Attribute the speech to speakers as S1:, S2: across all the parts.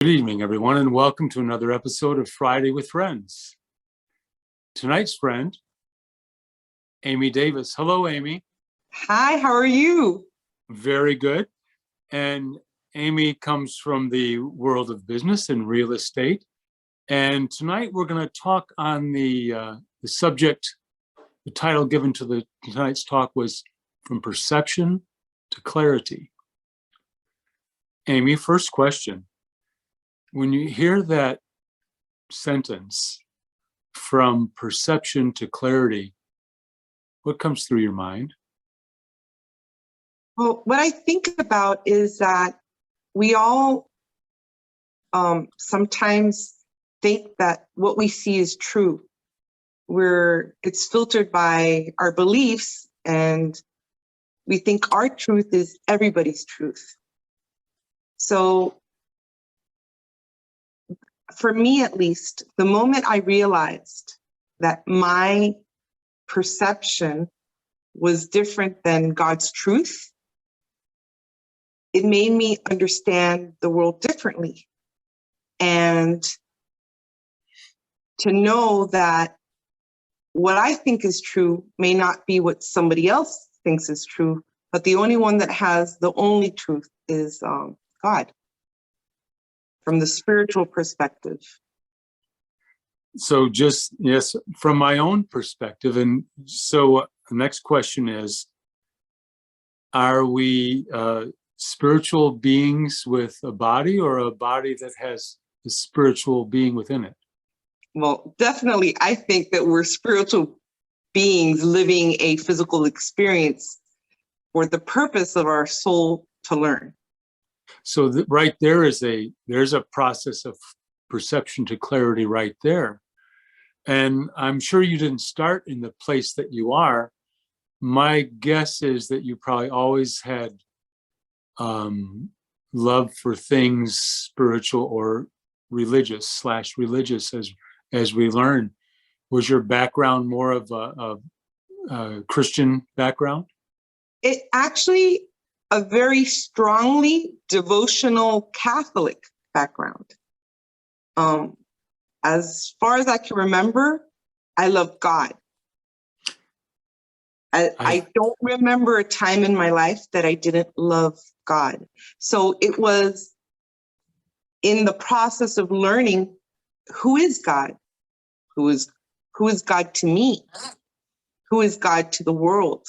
S1: Good evening, everyone, and welcome to another episode of Friday with Friends. Tonight's friend, Aimee Davis. Hello, Aimee.
S2: Hi, how are you?
S1: Very good. And Aimee comes from the world of business and real estate. And tonight we're going to talk on the subject. The title given to tonight's talk was From Perception to Clarity. Aimee, first question. When you hear that sentence, from perception to clarity, what comes through your mind?
S2: Well, what I think about is that we all sometimes think that what we see is true. It's filtered by our beliefs, and we think our truth is everybody's truth. So for me, at least, the moment I realized that my perception was different than God's truth, it made me understand the world differently. And to know that what I think is true may not be what somebody else thinks is true, but the only one that has the only truth is God, from the spiritual perspective.
S1: So yes, from my own perspective. And so the next question is, are we spiritual beings with a body, or a body that has a spiritual being within it?
S2: Well, definitely, I think that we're spiritual beings living a physical experience for the purpose of our soul to learn.
S1: So right there's a process of perception to clarity right there. And I'm sure you didn't start in the place that you are. My guess is that you probably always had love for things spiritual or religious as we learn. Was your background more of a Christian background?
S2: It actually a very strongly devotional Catholic background. As far as I can remember, I love God. I don't remember a time in my life that I didn't love God. So it was in the process of learning who is God, who is God to me, who is God to the world,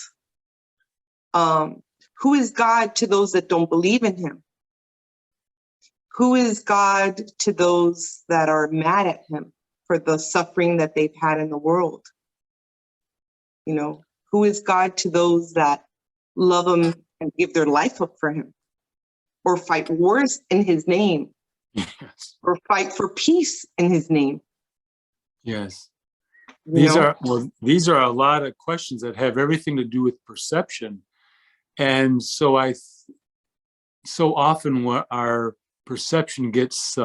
S2: who is God to those that don't believe in him, who is God to those that are mad at him for the suffering that they've had in the world. You know, who is God to those that love him and give their life up for him, or fight wars in his name,
S1: Yes.
S2: or fight for peace in his name?
S1: Yes.
S2: These
S1: are a lot of questions that have everything to do with perception. And so so often our perception gets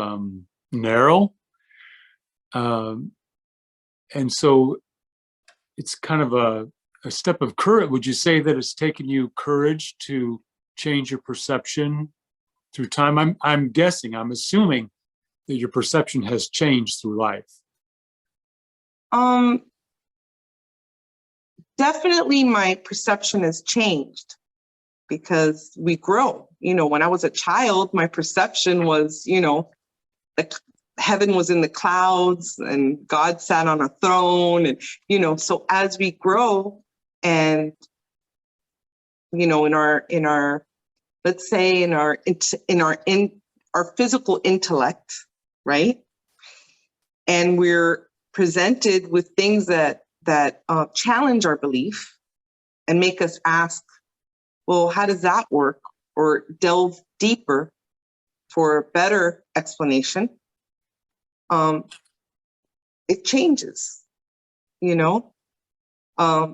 S1: narrow. And so it's kind of a step of courage. Would you say that it's taken you courage to change your perception through time? I'm assuming that your perception has changed through life.
S2: Definitely my perception has changed because we grow. You know, when I was a child, my perception was, heaven was in the clouds and God sat on a throne. And, so as we grow and, in our, let's say in our physical intellect, right? And we're presented with things that challenge our belief and make us ask, well, how does that work? Or delve deeper for a better explanation. It changes, I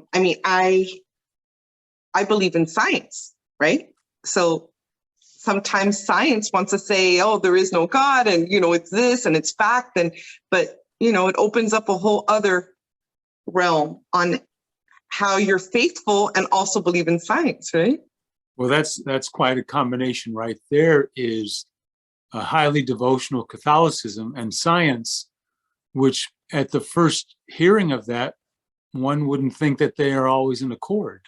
S2: believe in science, right? So sometimes science wants to say, oh, there is no God, and, it's this and it's fact. But it opens up a whole other realm on how you're faithful and also believe in science, right?
S1: Well, that's quite a combination right there. Is a highly devotional Catholicism and science, which at the first hearing of that, one wouldn't think that they are always in accord.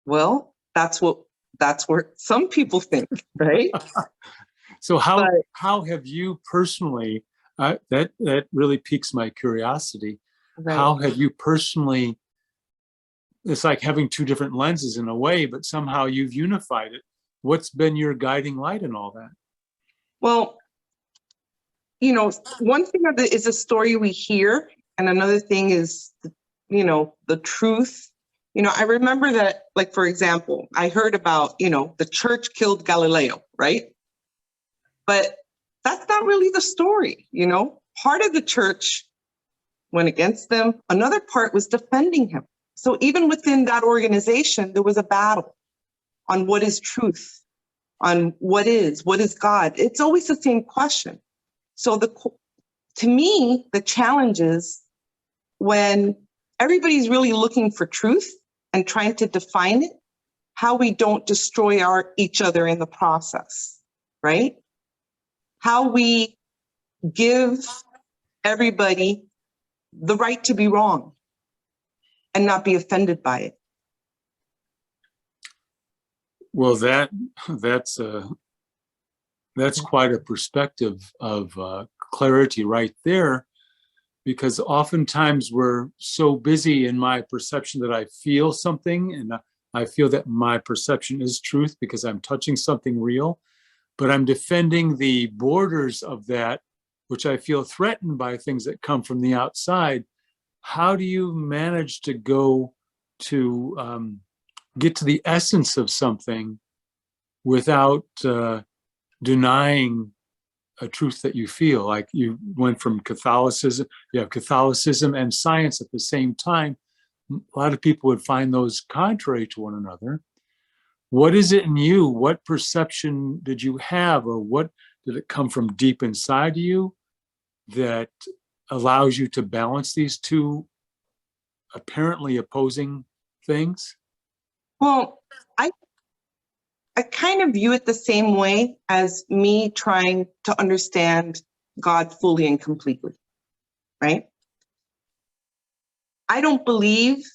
S2: Well, that's what some people think, right?
S1: So
S2: But
S1: how have you personally, that really piques my curiosity.
S2: right.
S1: How have you personally, it's like having two different lenses in a way, but somehow you've unified it. What's been your guiding light in all that?
S2: Well, you know, one thing is a story we hear, and another thing is, you know, the truth. You know, I remember that, like, for example, I heard about, you know, the church killed Galileo, right? But that's not really the story, you know? Part of the church went against them. Another part was defending him. So even within that organization, there was a battle on what is truth, on what is God. It's always the same question. So to me, the challenge is when everybody's really looking for truth and trying to define it, how we don't destroy each other in the process, right? How we give everybody the right to be wrong and not be offended by it.
S1: Well, that's quite a perspective of clarity right there, because oftentimes we're so busy in my perception that I feel something, and I feel that my perception is truth because I'm touching something real, but I'm defending the borders of that, which I feel threatened by things that come from the outside. How do you manage to go to get to the essence of something without denying a truth that you feel? Like you went from Catholicism, you have Catholicism and science at the same time. A lot of people would find those contrary to one another. What is it in you? What perception did you have, or what did it come from deep inside you that allows you to balance these two apparently opposing things?
S2: Well, I kind of view it the same way as me trying to understand God fully and completely, right? I don't believe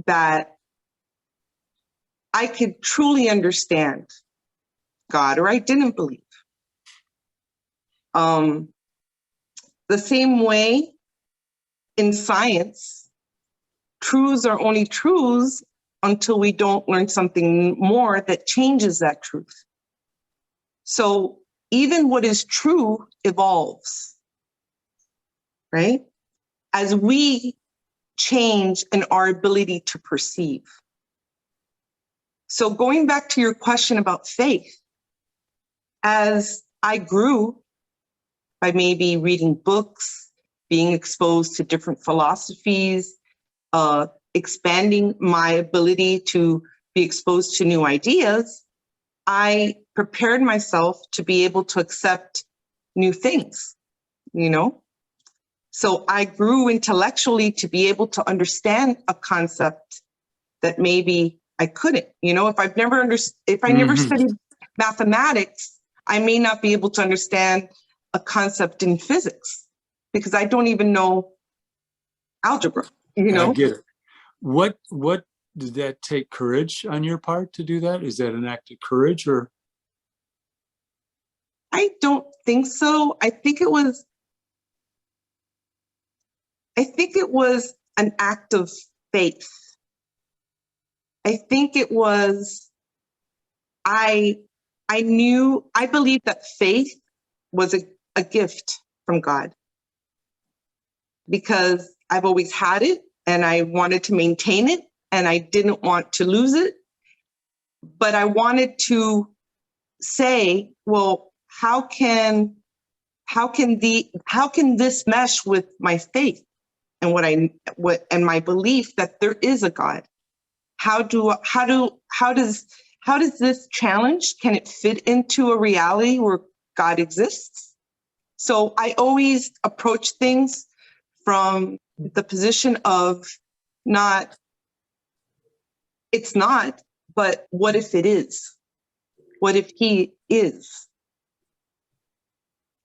S2: that I could truly understand God, or I didn't believe. The same way in science, truths are only truths until we don't learn something more that changes that truth. So even what is true evolves, right? As we change in our ability to perceive. So going back to your question about faith, as I grew by maybe reading books, being exposed to different philosophies, expanding my ability to be exposed to new ideas, I prepared myself to be able to accept new things, you know? So I grew intellectually to be able to understand a concept that maybe I couldn't, you know, if I never studied mathematics, I may not be able to understand a concept in physics because I don't even know algebra, you know?
S1: I get it. What did that take courage on your part to do that? Is that an act of courage, or?
S2: I don't think so. I think it was an act of faith. I think it was, I believe that faith was a gift from God because I've always had it and I wanted to maintain it and I didn't want to lose it. But I wanted to say, well, how can this mesh with my faith and and my belief that there is a God? How does this challenge, can it fit into a reality where God exists? So I always approach things from the position of it's not, but what if it is? What if he is?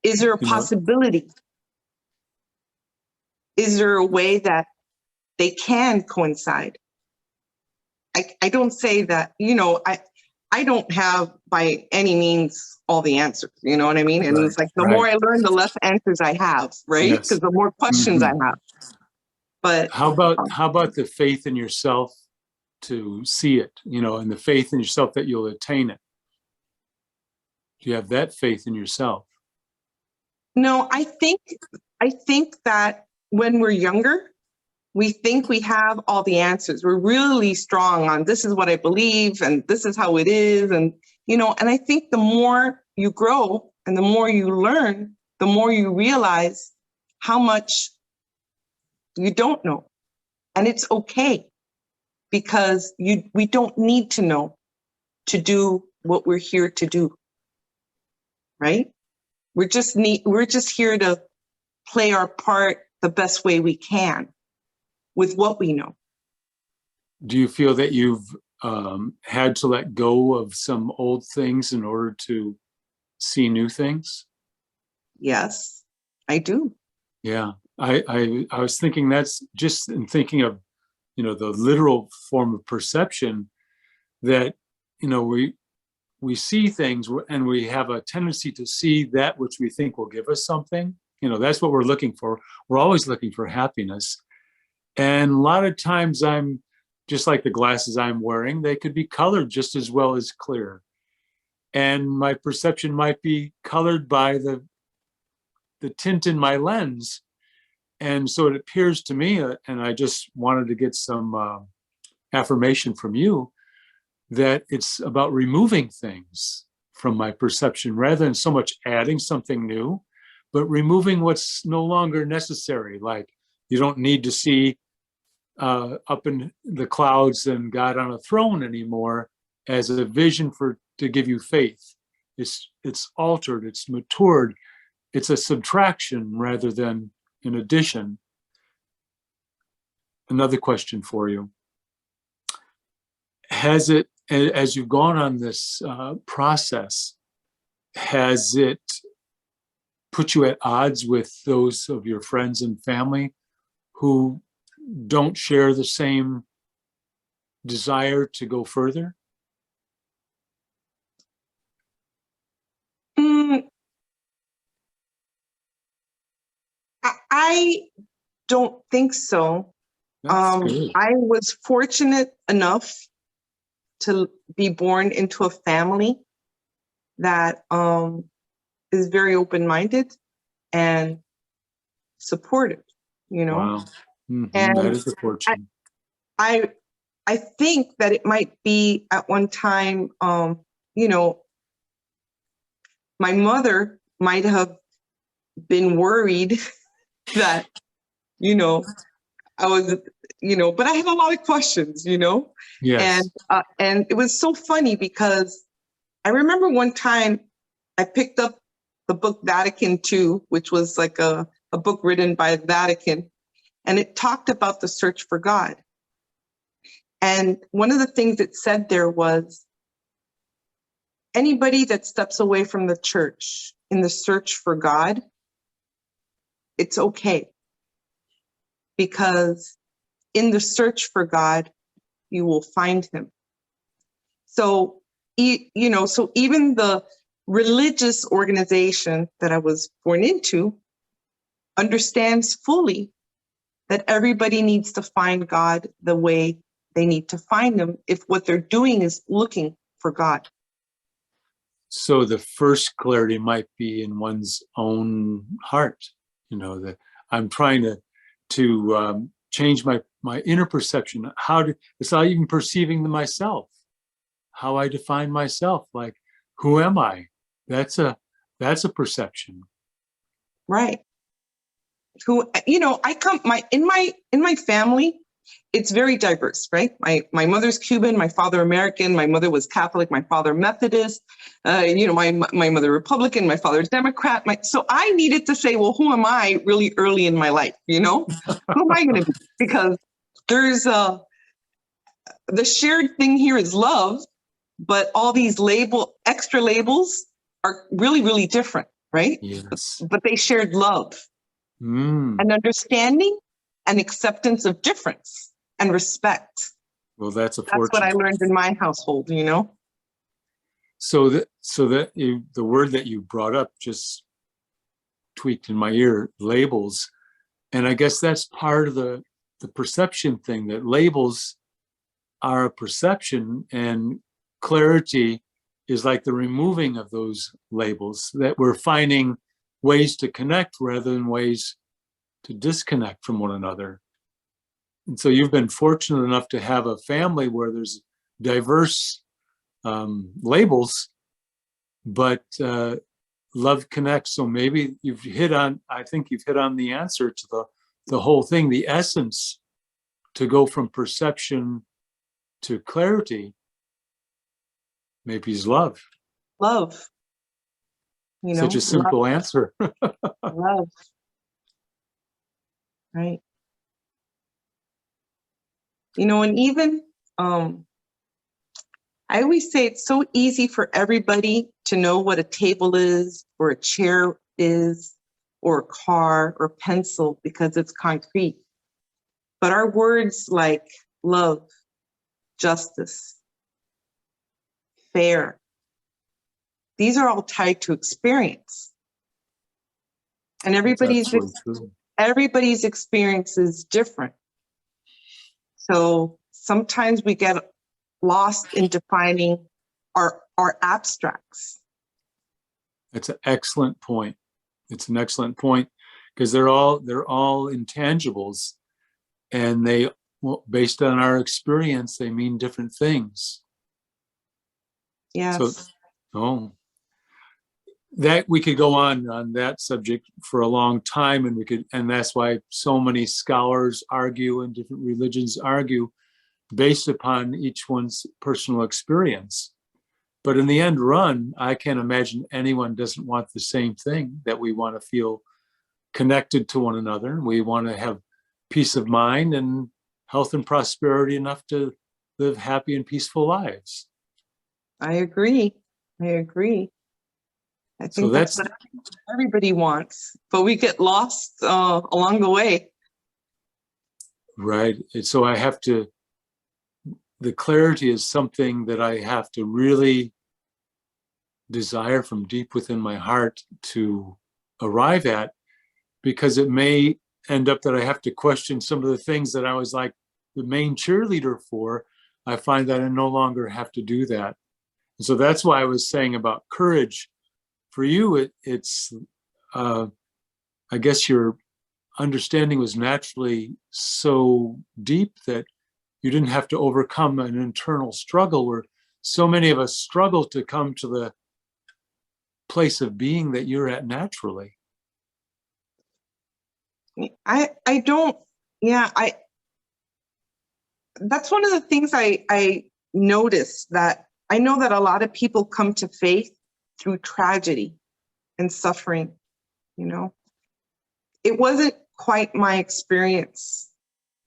S2: Is there a
S1: You know,
S2: possibility? Is there a way that they can coincide? I don't say that, I don't have by any means all the answers, you know what I mean? And
S1: right,
S2: it's like the more
S1: right.
S2: I learn, the less answers I have, right?
S1: Yes.
S2: Because the more questions I
S1: Mhm.
S2: have. But
S1: How about the faith in yourself to see it, and the faith in yourself that you'll attain it? Do you have that faith in yourself?
S2: no, I think that when we're younger, we think we have all the answers. We're really strong on this is what I believe and this is how it is. And I think the more you grow and the more you learn, the more you realize how much you don't know. And it's okay because we don't need to know to do what we're here to do, right? We're just here to play our part the best way we can with what we know.
S1: Do you feel that you've had to let go of some old things in order to see new things?
S2: Yes, I do.
S1: Yeah, I was thinking that's just in thinking of, the literal form of perception that, we see things and we have a tendency to see that which we think will give us something. That's what we're looking for. We're always looking for happiness. And a lot of times I'm just like the glasses I'm wearing, they could be colored just as well as clear. And my perception might be colored by the tint in my lens. And so it appears to me, and I just wanted to get some affirmation from you, that it's about removing things from my perception rather than so much adding something new, but removing what's no longer necessary. Like you don't need to see up in the clouds and God on a throne anymore as a vision to give you faith. It's altered, it's matured, it's a subtraction rather than an addition. Another question for you. Has it, as you've gone on this process, has it put you at odds with those of your friends and family who don't share the same desire to go further?
S2: Mm, I don't think so.
S1: That's good.
S2: I was fortunate enough to be born into a family that is very open-minded and supportive,
S1: Wow. That
S2: And
S1: is a
S2: I,
S1: fortune.
S2: I I think that it might be at one time, you know, my mother might have been worried that, you know, I was, but I had a lot of questions,
S1: Yes.
S2: and it was so funny because I remember one time I picked up the book Vatican II, which was like a book written by the Vatican, and it talked about the search for God. And one of the things it said there was anybody that steps away from the church in the search for God, it's okay. Because in the search for God, you will find him. So, so even the religious organization that I was born into understands fully that everybody needs to find God the way they need to find him if what they're doing is looking for God.
S1: So the first clarity might be in one's own heart. That I'm trying to change my inner perception. It's not even perceiving myself, how I define myself. Like, who am I? That's a perception.
S2: Right. I come in my family, it's very diverse, right? My mother's Cuban, my father American, my mother was Catholic, my father Methodist, my mother Republican, my father's Democrat. So I needed to say, well, who am I really early in my life? Who am I going to be? Because there's the shared thing here is love, but all these extra labels are really, really different, right?
S1: Yes.
S2: But they shared love
S1: Mm.
S2: and understanding and acceptance of difference and respect.
S1: Well, that's a
S2: That's what I
S1: fortune.
S2: learned in my household, you know?
S1: The word that you brought up just tweaked in my ear, labels. And I guess that's part of the perception thing, that labels are a perception, and clarity is like the removing of those labels, that we're finding ways to connect rather than ways to disconnect from one another. And so you've been fortunate enough to have a family where there's diverse labels, but love connects. So maybe I think you've hit on the answer to the whole thing, the essence to go from perception to clarity, maybe is love.
S2: Love, you
S1: Such
S2: know,
S1: a simple answer.
S2: love, right? You know, and even I always say it's so easy for everybody to know what a table is, or a chair is, or a car or pencil because it's concrete. But our words like love, justice, fair, these are all tied to experience. And
S1: That's absolutely true.
S2: everybody's experience is different. So sometimes we get lost in defining our abstracts.
S1: That's an excellent point. It's an excellent point, because they're all intangibles, and based on our experience, they mean different things.
S2: Yes.
S1: So, that we could go on that subject for a long time, and that's why so many scholars argue and different religions argue based upon each one's personal experience. But in the end run, I can't imagine anyone doesn't want the same thing, that we want to feel connected to one another. We want to have peace of mind and health and prosperity enough to live happy and peaceful lives.
S2: I agree. I
S1: So
S2: think that's what everybody wants, but we get lost along the way.
S1: Right. So the clarity is something that I have to really desire from deep within my heart to arrive at, because it may end up that I have to question some of the things that I was like the main cheerleader for. I find that I no longer have to do that. And so that's why I was saying about courage. For you, it's I guess your understanding was naturally so deep that you didn't have to overcome an internal struggle, where so many of us struggle to come to the place of being that you're at naturally.
S2: I don't, yeah, that's one of the things I noticed, that I know that a lot of people come to faith through tragedy and suffering, you know. It wasn't quite my experience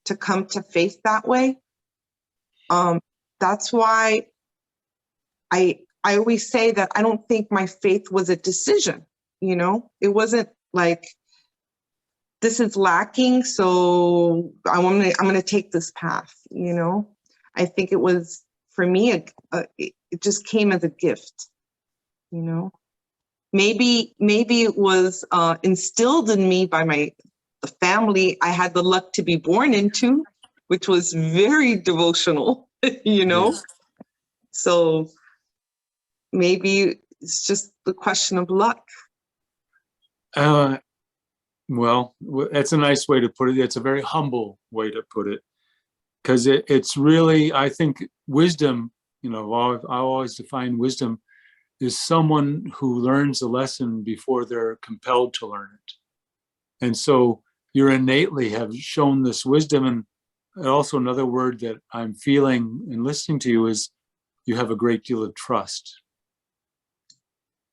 S2: to come to faith that way. That's why I always say that I don't think my faith was a decision, you know. It wasn't like, this is lacking, so I'm gonna take this path, you know. I think it was, for me, it just came as a gift, you know. Maybe it was instilled in me by the family I had the luck to be born into, which was very devotional, you know.
S1: Yes.
S2: So maybe it's just the question of luck.
S1: Well, that's a nice way to put it. It's a very humble way to put it, because it's really, I think, wisdom, you know, I always define wisdom is someone who learns a lesson before they're compelled to learn it. And so you innately have shown this wisdom. And also another word that I'm feeling in listening to you is you have a great deal of trust.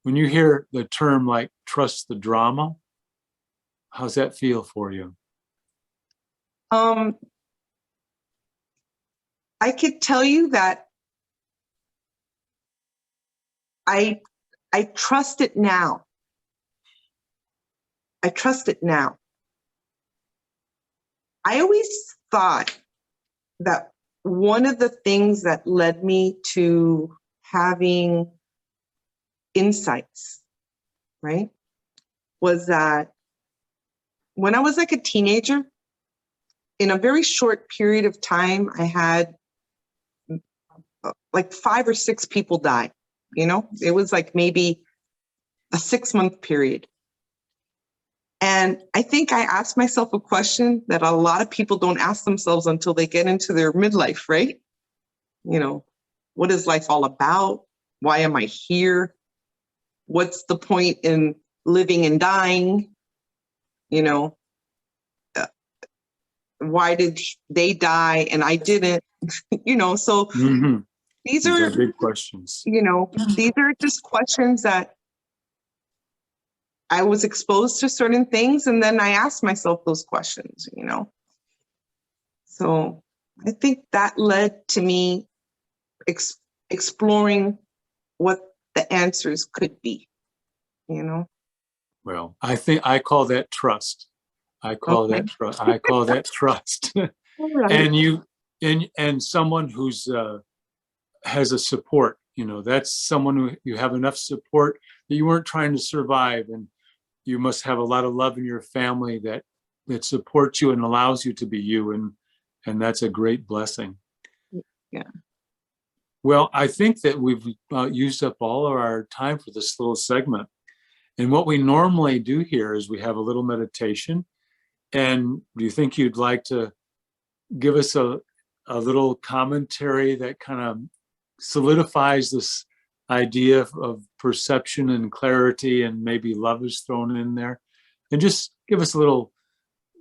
S1: When you hear the term like trust the drama, how's that feel for you?
S2: I could tell you that I I trust it now. I trust it now. I always thought that one of the things that led me to having insights, right, was that when I was like a teenager, in a very short period of time, I had like 5 or 6 people die. It was like maybe a 6-month period. And I think I asked myself a question that a lot of people don't ask themselves until they get into their midlife, right? What is life all about? Why am I here? What's the point in living and dying? Why did they die and I didn't? So
S1: Mhm.
S2: these
S1: These
S2: are,
S1: are big questions.
S2: these are just questions that I was exposed to certain things, and then I asked myself those questions, So I think that led to me exploring what the answers could be,
S1: Well, I think I call that trust. I call
S2: Okay.
S1: that trust. I call that trust.
S2: All right.
S1: And you and someone who's has a support, that's someone who you have enough support that you weren't trying to survive, and you must have a lot of love in your family that supports you and allows you to be you, and that's a great blessing.
S2: Yeah.
S1: Well, I think that we've used up all of our time for this little segment. And what we normally do here is we have a little meditation. And do you think you'd like to give us a little commentary that kind of solidifies this idea of perception and clarity, and maybe love is thrown in there? And just give us a little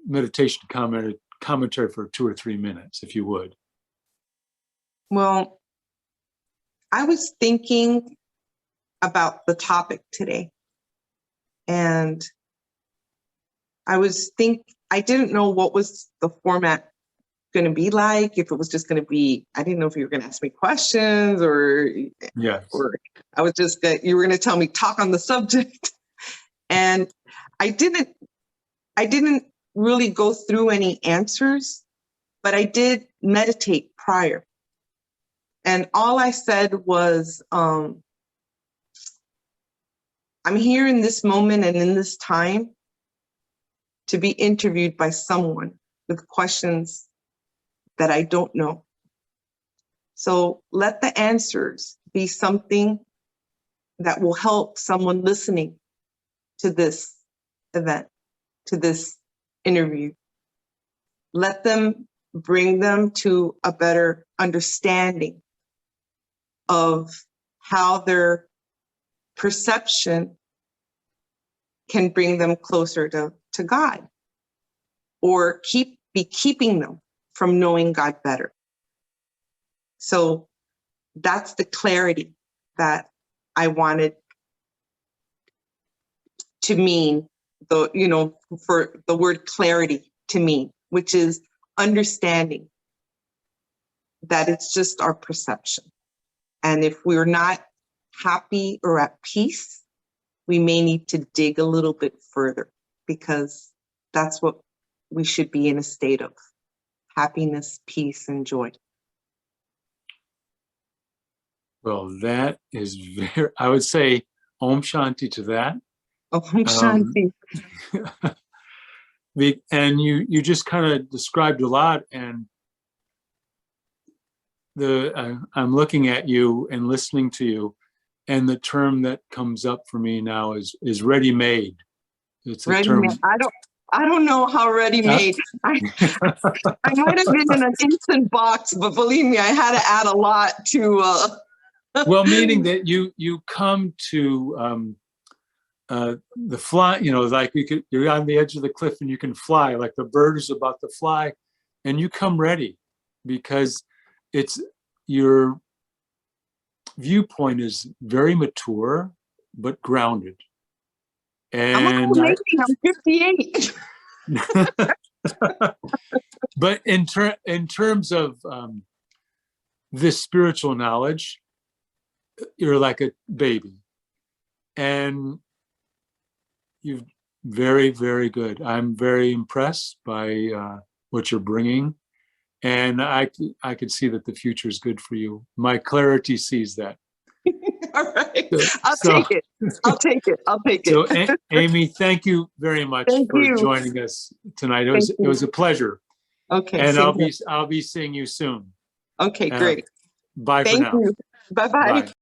S1: meditation commentary for 2 or 3 minutes, if you would.
S2: Well, I was thinking about the topic today, and I didn't know what was the format going to be like, if it was just going to be, I didn't know if you were going to ask me questions
S1: Yes.
S2: or I was just you were going to tell me talk on the subject. And I didn't really go through any answers, but I did meditate prior. And all I said was, I'm here in this moment and in this time to be interviewed by someone with questions that I don't know. So let the answers be something that will help someone listening to this event, to this interview. Let them bring them to a better understanding of how their perception can bring them closer to God, or be keeping them from knowing God better. So that's the clarity that I wanted to mean, for the word clarity to mean, which is understanding that it's just our perception. And if we're not happy or at peace, we may need to dig a little bit further, because that's what we should be in a state of: happiness, peace, and joy.
S1: Well, that is I would say Om Shanti to that.
S2: Om Shanti.
S1: And you just kind of described a lot, and I'm looking at you and listening to you, and the term that comes up for me now is ready-made. It's a term.
S2: I don't know how ready-made. I might have been in an instant box, but believe me, I had to add a lot to.
S1: Well, meaning that you come to the fly, like you're on the edge of the cliff and you can fly, like the bird is about to fly, and you come ready because it's your viewpoint is very mature but grounded. And
S2: I'm 58.
S1: But in terms of this spiritual knowledge, you're like a baby. And you've very, very good. I'm very impressed by what you're bringing. And I could see that the future is good for you. My clarity sees that.
S2: All right. I'll
S1: So,
S2: take it. I'll take it. I'll take
S1: so
S2: it.
S1: Aimee, thank you very much
S2: Thank
S1: for
S2: you.
S1: joining us tonight.
S2: Thank
S1: It
S2: you.
S1: was a pleasure.
S2: Okay.
S1: And
S2: Same here.
S1: I'll be seeing you soon.
S2: Okay, great.
S1: Bye for
S2: Thank
S1: now.
S2: you. Bye-bye.
S1: Bye.